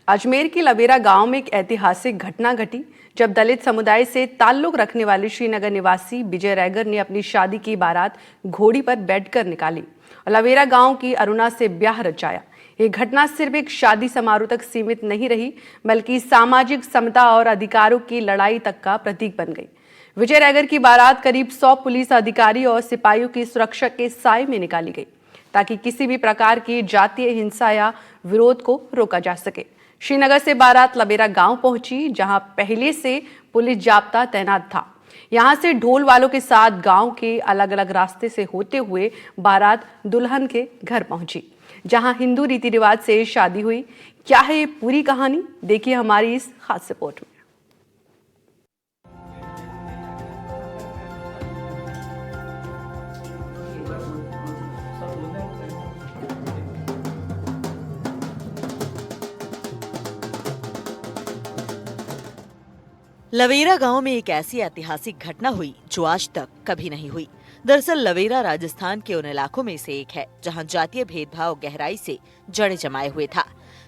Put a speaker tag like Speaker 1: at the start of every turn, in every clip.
Speaker 1: अजमेर के लवेरा गांव में एक ऐतिहासिक घटना घटी जब दलित समुदाय से ताल्लुक रखने वाले श्रीनगर निवासी विजय रैगर ने अपनी शादी की बारात घोड़ी पर बैठकर निकाली और लवेरा गांव की अरुणा से ब्याह रचाया। ये घटना सिर्फ एक शादी समारोह तक सीमित नहीं रही, बल्कि सामाजिक समता और अधिकारों की लड़ाई तक का प्रतीक बन गई। विजय रैगर की बारात करीब 100 पुलिस अधिकारी और सिपाहियों की सुरक्षा के साए में निकाली गई ताकि किसी भी प्रकार की जातीय हिंसा या विरोध को रोका जा सके। श्रीनगर से बारात लवेरा गांव पहुंची, जहां पहले से पुलिस जाब्ता तैनात था। यहां से ढोल वालों के साथ गांव के अलग अलग रास्ते से होते हुए बारात दुल्हन के घर पहुंची, जहां हिंदू रीति रिवाज से शादी हुई। क्या है ये पूरी कहानी, देखिए हमारी इस खास रिपोर्ट में।
Speaker 2: लवेरा गांव में एक ऐसी ऐतिहासिक घटना हुई जो आज तक कभी नहीं हुई। दरअसल लवेरा राजस्थान के उन इलाकों में से एक है जहां जातीय भेदभाव गहराई से जड़े जमाए हुए था।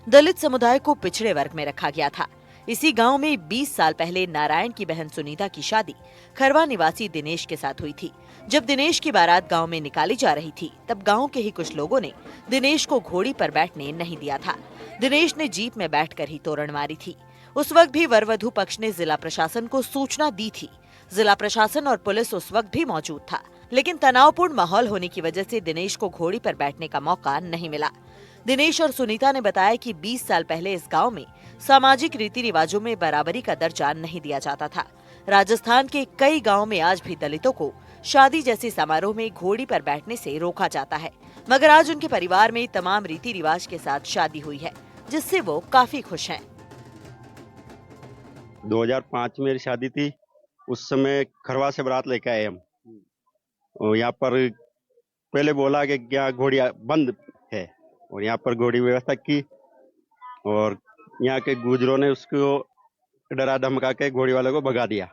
Speaker 2: दलित समुदाय को पिछड़े वर्ग में रखा गया था। इसी गांव में 20 साल पहले नारायण की बहन सुनीता की शादी खरवा निवासी दिनेश के साथ हुई थी। जब दिनेश की बारात गांव में निकाली जा रही थी, तब गांव के ही कुछ लोगों ने दिनेश को घोड़ी पर बैठने नहीं दिया था। दिनेश ने जीप में बैठकर ही तोरण मारी थी। उस वक्त भी वर-वधू पक्ष ने जिला प्रशासन को सूचना दी थी। जिला प्रशासन और पुलिस उस वक्त भी मौजूद था, लेकिन तनावपूर्ण माहौल होने की वजह से दिनेश को घोड़ी पर बैठने का मौका नहीं मिला। दिनेश और सुनीता ने बताया कि 20 साल पहले इस गांव में सामाजिक रीति रिवाजों में बराबरी का दर्जा नहीं दिया जाता था। राजस्थान के कई गाँव में आज भी दलितों को शादी जैसे समारोह में घोड़ी पर बैठने से रोका जाता है, मगर आज उनके परिवार में तमाम रीति रिवाज के साथ शादी हुई है, जिससे वो काफी खुश हैं।
Speaker 3: 2005 में मेरी शादी थी। उस समय खरवा से बारात लेके आए हम। और यहाँ पर पहले बोला कि क्या घोड़ी बंद है, और यहाँ पर घोड़ी व्यवस्था की, और यहाँ के गुजरों ने उसको डरा धमका के घोड़ी वालों को भगा दिया।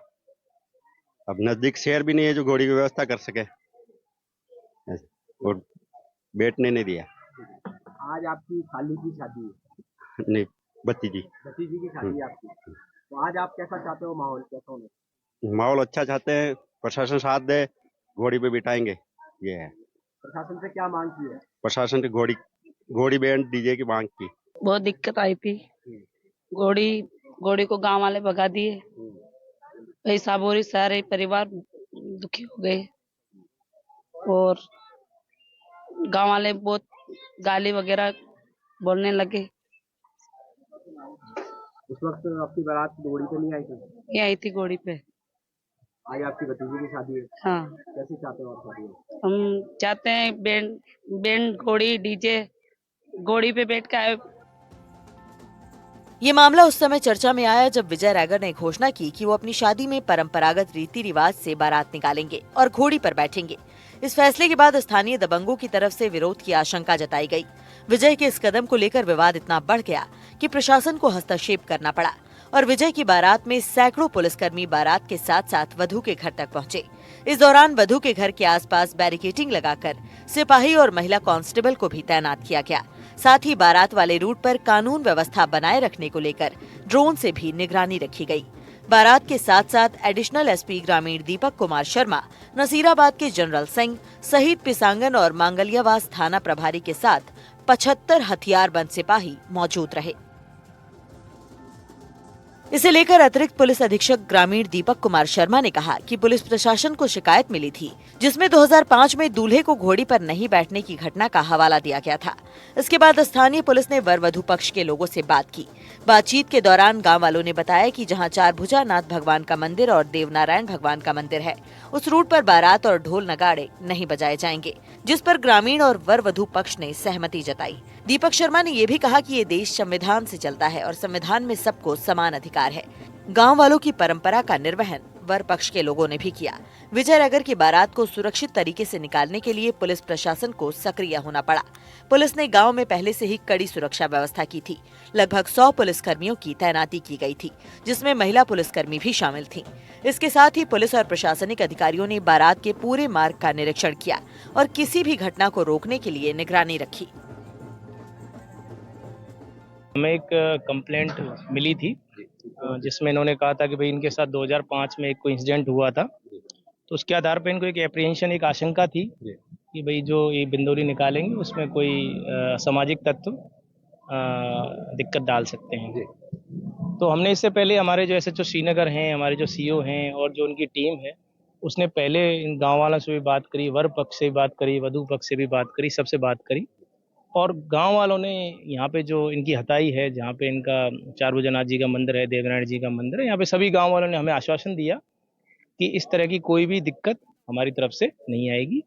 Speaker 3: अब नजदीक शहर भी नहीं है जो घोड़ी की व्यवस्था कर सके, और बैठने नहीं दिया।
Speaker 4: आज आपकी खाली की शादी है?
Speaker 3: नहीं, भतीजी
Speaker 4: की शादी है आपकी। तो आज आप कैसा चाहते हो, माहौल कैसा होना?
Speaker 3: माहौल अच्छा चाहते हैं, प्रशासन साथ दे, घोड़ी पे बिठाएंगे, ये है।
Speaker 4: प्रशासन से क्या मांग की है?
Speaker 3: प्रशासन की घोड़ी बैंड डीजे की मांग की।
Speaker 5: बहुत दिक्कत आई थी। घोड़ी को गांव वाले भगा दिए। पैसा बोरी सारे परिवार दुखी हो गए और गांव वाले बहुत गाली वगैरह बोलने लगे।
Speaker 4: उस वक्त आपकी बारात घोड़ी पे नहीं आई थी?
Speaker 5: ये आई थी घोड़ी पे।
Speaker 4: आज आपकी भतीजी की शादी है।
Speaker 5: हाँ,
Speaker 4: कैसे चाहते हो आप शादी?
Speaker 5: हम चाहते हैं बैंड घोड़ी डीजे घोड़ी पे बैठ के आए।
Speaker 2: ये मामला उस समय चर्चा में आया जब विजय रैगर ने घोषणा की कि वो अपनी शादी में परंपरागत रीति रिवाज से बारात निकालेंगे और घोड़ी पर बैठेंगे। इस फैसले के बाद स्थानीय दबंगों की तरफ से विरोध की आशंका जताई गई। विजय के इस कदम को लेकर विवाद इतना बढ़ गया कि प्रशासन को हस्तक्षेप करना पड़ा और विजय की बारात में सैकड़ों पुलिसकर्मी बारात के साथ साथ वधू के घर तक पहुंचे। इस दौरान वधू के घर के आसपास बैरिकेडिंग लगाकर सिपाही और महिला कांस्टेबल को भी तैनात किया गया। साथ ही बारात वाले रूट पर कानून व्यवस्था बनाए रखने को लेकर ड्रोन से भी निगरानी रखी गई। बारात के साथ साथ एडिशनल एसपी ग्रामीण दीपक कुमार शर्मा, नसीराबाद के जनरल सिंह, शहीद पिसांगन और मांगलियावास थाना प्रभारी के साथ 75 हथियारबंद सिपाही मौजूद रहे। इसे लेकर अतिरिक्त पुलिस अधीक्षक ग्रामीण दीपक कुमार शर्मा ने कहा कि पुलिस प्रशासन को शिकायत मिली थी, जिसमें 2005 में दूल्हे को घोड़ी पर नहीं बैठने की घटना का हवाला दिया गया था। इसके बाद स्थानीय पुलिस ने वर-वधू पक्ष के लोगों से बात की। बातचीत के दौरान गांव वालों ने बताया कि जहां चारभुजा नाथ भगवान का मंदिर और देवनारायण भगवान का मंदिर है, उस रूट पर बारात और ढोल नगाड़े नहीं बजाए जाएंगे, जिस पर ग्रामीण और वर-वधू पक्ष ने सहमति जताई। दीपक शर्मा ने ये भी कहा कि ये देश संविधान से चलता है और संविधान में सबको समान अधिकार है। गांव वालों की परंपरा का निर्वहन वर पक्ष के लोगों ने भी किया। विजय रैगर की बारात को सुरक्षित तरीके से निकालने के लिए पुलिस प्रशासन को सक्रिय होना पड़ा। पुलिस ने गांव में पहले से ही कड़ी सुरक्षा व्यवस्था की थी। लगभग 100 पुलिसकर्मियों की तैनाती की गई थी, जिसमें महिला पुलिसकर्मी भी शामिल थीं। इसके साथ ही पुलिस और प्रशासनिक अधिकारियों ने बारात के पूरे मार्ग का निरीक्षण किया और किसी भी घटना को रोकने के लिए निगरानी रखी।
Speaker 6: हमें एक कंप्लेंट मिली थी जिसमें इन्होंने कहा था कि भाई इनके साथ 2005 में एक कोई इंसिडेंट हुआ था, तो उसके आधार पर इनको एक एप्रीहेंशन, एक आशंका थी कि भाई जो ये बिंदोली निकालेंगे उसमें कोई सामाजिक तत्व दिक्कत डाल सकते हैं। तो हमने इससे पहले हमारे जो एसएचओ श्रीनगर हैं, हमारे जो सीओ हैं और जो उनकी टीम है, उसने पहले इन गांव वालों से भी बात करी, वर पक्ष से भी बात करी, वधु पक्ष से भी बात करी, सबसे बात करी। और गांव वालों ने यहाँ पे जो इनकी हताई है, जहाँ पे इनका चारभुजनाथ जी का मंदिर है, देवनारायण जी का मंदिर है, यहाँ पे सभी गांव वालों ने हमें आश्वासन दिया कि इस तरह की कोई भी दिक्कत हमारी तरफ से नहीं आएगी।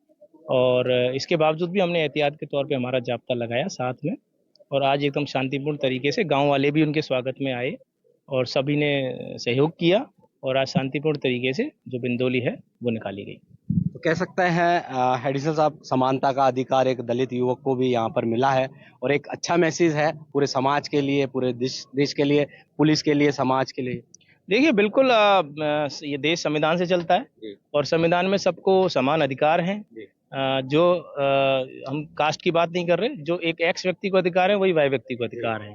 Speaker 6: और इसके बावजूद भी हमने एहतियात के तौर पे हमारा जाब्ता लगाया साथ में, और आज एकदम शांतिपूर्ण तरीके से गांव वाले भी उनके स्वागत में आए और सभी ने सहयोग किया, और आज शांतिपूर्ण तरीके से जो बिंदोली है वो निकाली गई।
Speaker 4: तो कह सकते हैं एडिशनल साहब, समानता का अधिकार एक दलित युवक को भी यहाँ पर मिला है और एक अच्छा मैसेज है पूरे समाज के लिए, पूरे देश के लिए, पुलिस के लिए, समाज के लिए।
Speaker 6: देखिए बिल्कुल, ये देश संविधान से चलता है और संविधान में सबको समान अधिकार हैं। जो हम कास्ट की बात नहीं कर रहे, जो एक एक्स व्यक्ति को अधिकार है वही वाई व्यक्ति को अधिकार है।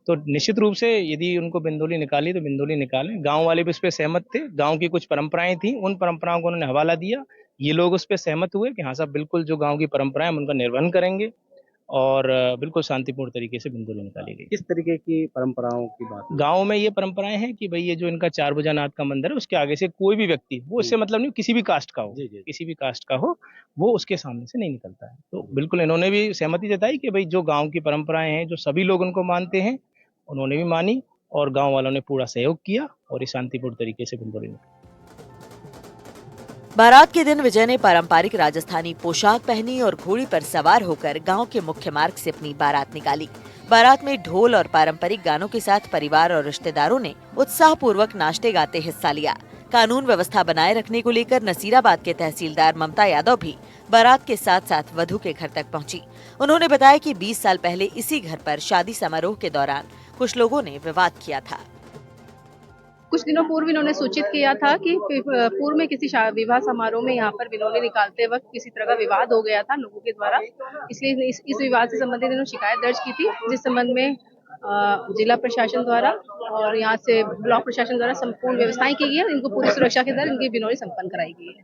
Speaker 6: तो निश्चित रूप से यदि उनको बिंदोली निकाली तो बिंदोली निकालें। गांव वाले भी उस पर सहमत थे, गांव की कुछ परंपराएं थी, उन परंपराओं को उन्होंने हवाला दिया। ये लोग उस पर सहमत हुए कि हाँ साहब, बिल्कुल जो गांव की परंपराएं हम उनका निर्वहन करेंगे, और बिल्कुल शांतिपूर्ण तरीके से बिंदोली निकाली गई।
Speaker 4: किस तरीके की परंपराओं की बात?
Speaker 6: गांव में ये परंपराएं हैं कि भाई ये जो इनका चारभुजानाथ का मंदिर है, उसके आगे से कोई भी व्यक्ति, वो इससे मतलब नहीं किसी भी कास्ट का हो, किसी भी कास्ट का हो, वो उसके सामने से नहीं निकलता है। तो बिल्कुल इन्होंने भी सहमति जताई कि भाई जो गांव की परंपराएं हैं, जो सभी लोग उनको मानते हैं, उन्होंने भी मानी, और गांव वालों ने पूरा सहयोग किया और ये शांतिपूर्ण तरीके से बिंदोली निकाली।
Speaker 2: बारात के दिन विजय ने पारंपरिक राजस्थानी पोशाक पहनी और घोड़ी पर सवार होकर गांव के मुख्य मार्ग से अपनी बारात निकाली। बारात में ढोल और पारंपरिक गानों के साथ परिवार और रिश्तेदारों ने उत्साहपूर्वक नाचते गाते हिस्सा लिया। कानून व्यवस्था बनाए रखने को लेकर नसीराबाद के तहसीलदार ममता यादव भी बारात के साथ साथ वधु के घर तक पहुंची। उन्होंने बताया कि 20 साल पहले इसी घर पर शादी समारोह के दौरान कुछ लोगों ने विवाद किया था।
Speaker 7: कुछ दिनों पूर्व इन्होंने सूचित किया था कि पूर्व में किसी विवाह समारोह में यहाँ पर बिनोली निकालते वक्त किसी तरह का विवाद हो गया था लोगों के द्वारा, इसलिए इस विवाद से संबंधित इन्होंने शिकायत दर्ज की थी, जिस संबंध में जिला प्रशासन द्वारा और यहाँ से ब्लॉक प्रशासन द्वारा संपूर्ण व्यवस्थाएं की गई है। इनको पूरी सुरक्षा के साथ इनकी बिनोली संपन्न कराई गई है।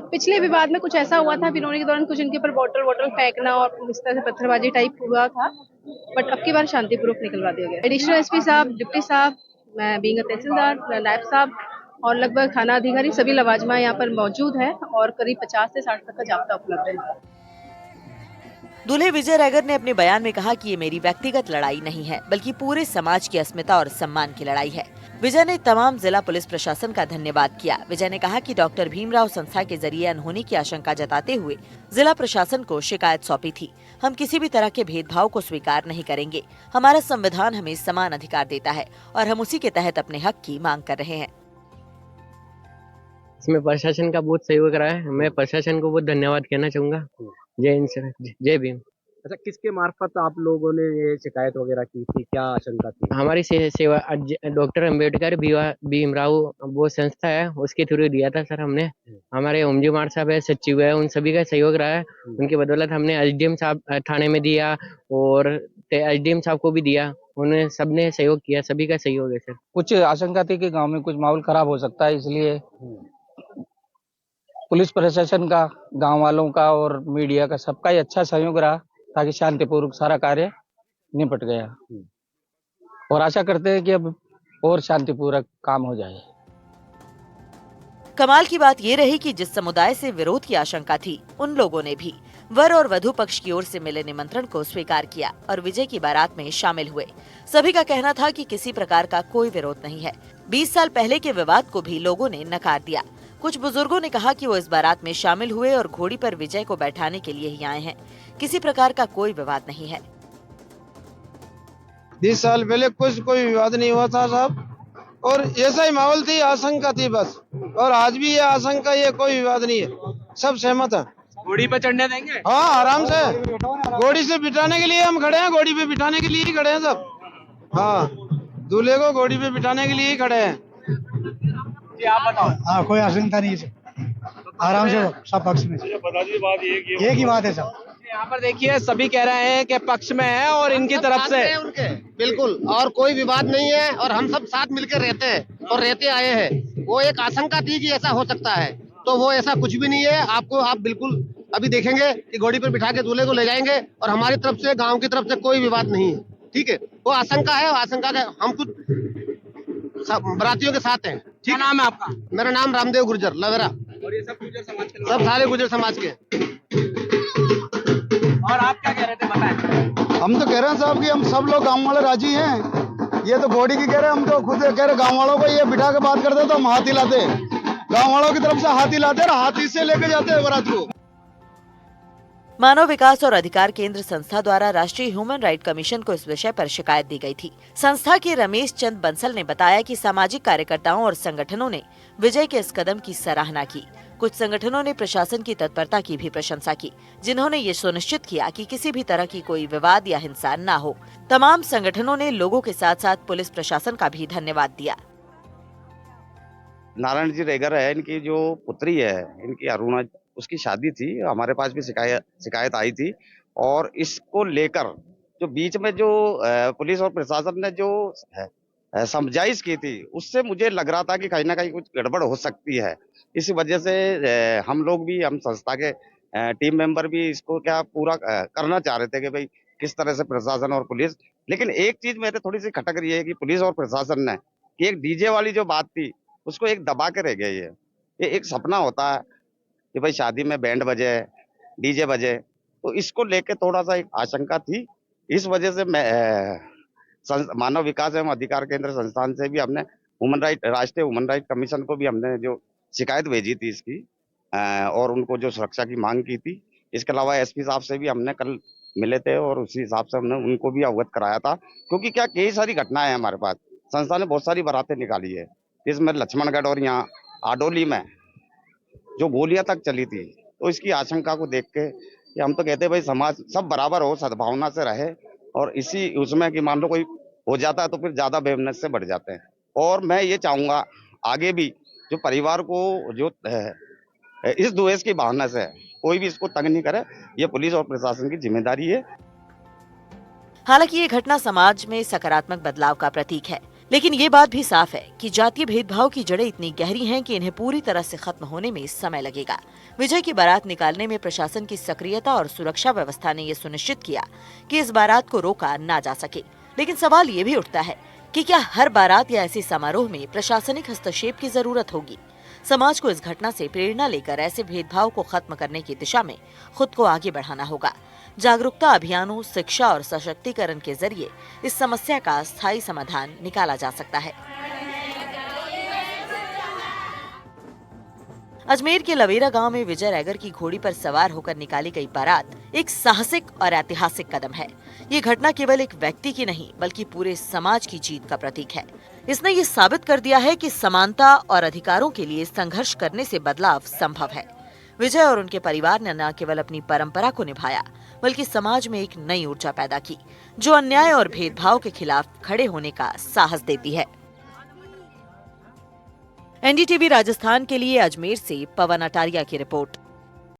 Speaker 7: पिछले विवाद में कुछ ऐसा हुआ था, बिनोली के दौरान कुछ इनके ऊपर बोतल फेंकना और इस तरह से पत्थरबाजी टाइप हुआ था, बट अब की बार शांतिपूर्वक निकलवा दिया गया। एडिशनल एसपी साहब, डिप्टी साहब, मैं बीइंग तहसीलदार, नायब साहब और लगभग थाना अधिकारी सभी लवाजमा यहाँ पर मौजूद है और करीब 50 से 60 तक का जाब्ता उपलब्ध है।
Speaker 2: दूल्हे विजय रैगर ने अपने बयान में कहा कि ये मेरी व्यक्तिगत लड़ाई नहीं है, बल्कि पूरे समाज की अस्मिता और सम्मान की लड़ाई है। विजय ने तमाम जिला पुलिस प्रशासन का धन्यवाद किया। विजय ने कहा कि डॉक्टर भीमराव संस्था के जरिए अनहोनी की आशंका जताते हुए जिला प्रशासन को शिकायत सौंपी थी। हम किसी भी तरह के भेदभाव को स्वीकार नहीं करेंगे। हमारा संविधान हमें समान अधिकार देता है और हम उसी के तहत अपने हक की मांग कर रहे हैं।
Speaker 8: इसमें प्रशासन का बहुत सहयोग रहा है, मैं प्रशासन को बहुत धन्यवाद कहना चाहूँगा। जय हिंद सर, जय भीम।
Speaker 4: अच्छा, किसके मार्फत आप लोगों ने ये शिकायत वगैरह की थी, क्या आशंका थी?
Speaker 8: हमारी सेवा डॉक्टर अंबेडकर भीमराव वो संस्था है, उसके थ्रू दिया था सर हमने। हमारे ओमजी मार साहब है, सचिव है, उन सभी का सहयोग रहा है। उनकी बदौलत हमने एसडीएम साहब थाने में दिया और एसडीएम साहब को भी दिया, उन्हें सबने सहयोग किया, सभी का सहयोग है सर।
Speaker 9: कुछ आशंका थी कि गांव में कुछ माहौल खराब हो सकता है, इसलिए पुलिस प्रशासन का, गांव वालों का और मीडिया का सबका ही अच्छा सहयोग रहा, ताकि शांतिपूर्वक सारा कार्य निपट गया और आशा करते हैं कि अब और शांतिपूर्वक काम हो जाए।
Speaker 2: कमाल की बात ये रही कि जिस समुदाय से विरोध की आशंका थी, उन लोगों ने भी वर और वधु पक्ष की ओर से मिले निमंत्रण को स्वीकार किया और विजय की बारात में शामिल हुए। सभी का कहना था कि किसी प्रकार का कोई विरोध नहीं है। 20 साल पहले के विवाद को भी लोगों ने नकार दिया। कुछ बुजुर्गों ने कहा कि वो इस बारात में शामिल हुए और घोड़ी पर विजय को बैठाने के लिए ही आए हैं। किसी प्रकार का कोई विवाद नहीं है।
Speaker 10: 20 साल पहले कोई विवाद नहीं हुआ था साहब, और ऐसा ही माहौल थी, आशंका थी बस, और आज भी ये आशंका, ये कोई विवाद नहीं है, सब सहमत है।
Speaker 4: घोड़ी पे चढ़ने देंगे?
Speaker 10: हाँ, आराम से, घोड़ी से बिठाने के लिए हम खड़े हैं, घोड़ी पे बिठाने के लिए ही खड़े हैं सब। हाँ, दूल्हे को घोड़ी पे बिठाने के लिए ही खड़े हैं।
Speaker 9: आप बताओ। हाँ, कोई आशंका नहीं है, आराम से सब पक्ष में। एक ही बात है सब।
Speaker 4: यहाँ पर देखिए सभी कह रहे हैं कि पक्ष में है और इनकी तरफ से
Speaker 11: उनके बिल्कुल, और कोई विवाद नहीं है और हम सब साथ मिलकर रहते हैं और रहते आए हैं। वो एक आशंका थी कि ऐसा हो सकता है, तो वो ऐसा कुछ भी नहीं है। आप बिल्कुल अभी देखेंगे कि घोड़ी पर बिठा के दूल्हे को ले जाएंगे और हमारी तरफ से, गांव की तरफ से कोई विवाद नहीं है। ठीक है, वो आशंका है, आशंका का हम खुद बरातियों के साथ हैं।
Speaker 4: क्या नाम है आपका?
Speaker 11: मेरा नाम रामदेव गुर्जर, लवेरा।
Speaker 4: और ये सब गुर्जर समाज के
Speaker 11: सब सारे गुर्जर समाज के।
Speaker 4: और आप क्या कह रहे थे बताएं?
Speaker 12: हम तो कह रहे हैं साहब कि हम सब लोग गांव वाले राजी हैं। ये तो घोड़ी की कह रहे हैं, हम तो खुद कह रहे गांव वालों को ये बिठा के बात करते तो हम हाथी लाते, गांव वालों की तरफ से हाथी लाते और हाथी से लेके जाते हैं बारात को।
Speaker 2: मानव विकास और अधिकार केंद्र संस्था द्वारा राष्ट्रीय ह्यूमन राइट कमीशन को इस विषय पर शिकायत दी गई थी। संस्था के रमेश चंद बंसल ने बताया कि सामाजिक कार्यकर्ताओं और संगठनों ने विजय के इस कदम की सराहना की। कुछ संगठनों ने प्रशासन की तत्परता की भी प्रशंसा की, जिन्होंने ये सुनिश्चित किया कि किसी भी तरह की कोई विवाद या हिंसा न हो। तमाम संगठनों ने लोगों के साथ साथ पुलिस प्रशासन का भी धन्यवाद दिया।
Speaker 13: नारायण जी रेगर है, इनकी जो पुत्री है, इनकी अरुणा, उसकी शादी थी। हमारे पास भी शिकायत आई थी और इसको लेकर जो बीच में जो पुलिस और प्रशासन ने जो समझाइश की थी, उससे मुझे लग रहा था कि कहीं ना कहीं कुछ गड़बड़ हो सकती है। इस वजह से हम लोग भी, हम संस्था के टीम मेंबर भी इसको क्या पूरा करना चाह रहे थे कि भाई किस तरह से प्रशासन और पुलिस। लेकिन एक चीज मेरे थोड़ी सी खटक रही है कि पुलिस और प्रशासन ने कि एक डीजे वाली जो बात थी उसको एक दबा के रह गई है। ये एक सपना होता है कि भाई शादी में बैंड बजे, डीजे बजे, तो इसको लेके थोड़ा सा एक आशंका थी। इस वजह से मैं मानव विकास एवं अधिकार केंद्र संस्थान से भी हमने राष्ट्रीय ह्यूमन राइट कमीशन को भी हमने जो शिकायत भेजी थी इसकी, और उनको जो सुरक्षा की मांग की थी। इसके अलावा एसपी साहब से भी हमने कल मिले थे और उसी हिसाब से हमने उनको भी अवगत कराया था, क्योंकि क्या कई सारी घटनाएं हैं हमारे पास। संस्था ने बहुत सारी बारातें निकाली है, इसमें लक्ष्मणगढ़ और यहाँ आडोली में जो गोलियां तक चली थी। तो इसकी आशंका को देख के कि हम तो कहते हैं भाई समाज सब बराबर हो, सद्भावना से रहे, और इसी उसमें कि मान लो कोई हो जाता है तो फिर ज्यादा बेवनेस से बढ़ जाते हैं। और मैं ये चाहूंगा आगे भी जो परिवार को जो इस द्वेष की भावना से कोई भी इसको तंग नहीं करे, ये पुलिस और प्रशासन की जिम्मेदारी है।
Speaker 2: हालांकि ये घटना समाज में सकारात्मक बदलाव का प्रतीक है, लेकिन ये बात भी साफ है कि जातीय भेदभाव की जड़ें इतनी गहरी हैं कि इन्हें पूरी तरह से खत्म होने में समय लगेगा। विजय की बारात निकालने में प्रशासन की सक्रियता और सुरक्षा व्यवस्था ने ये सुनिश्चित किया कि इस बारात को रोका ना जा सके। लेकिन सवाल ये भी उठता है कि क्या हर बारात या ऐसे समारोह में प्रशासनिक हस्तक्षेप की जरूरत होगी? समाज को इस घटना से प्रेरणा लेकर ऐसे भेदभाव को खत्म करने की दिशा में खुद को आगे बढ़ाना होगा। जागरूकता अभियानों, शिक्षा और सशक्तिकरण के जरिए इस समस्या का स्थायी समाधान निकाला जा सकता है। अजमेर के लवेरा गांव में विजय रैगर की घोड़ी पर सवार होकर निकाली गई बारात एक साहसिक और ऐतिहासिक कदम है। ये घटना केवल एक व्यक्ति की नहीं बल्कि पूरे समाज की जीत का प्रतीक है। इसने ये साबित कर दिया है कि समानता और अधिकारों के लिए संघर्ष करने से बदलाव संभव है। विजय और उनके परिवार ने न केवल अपनी परंपरा को निभाया बल्कि समाज में एक नई ऊर्जा पैदा की, जो अन्याय और भेदभाव के खिलाफ खड़े होने का साहस देती है। एनडीटीवी राजस्थान के लिए अजमेर से पवन अटारिया की रिपोर्ट।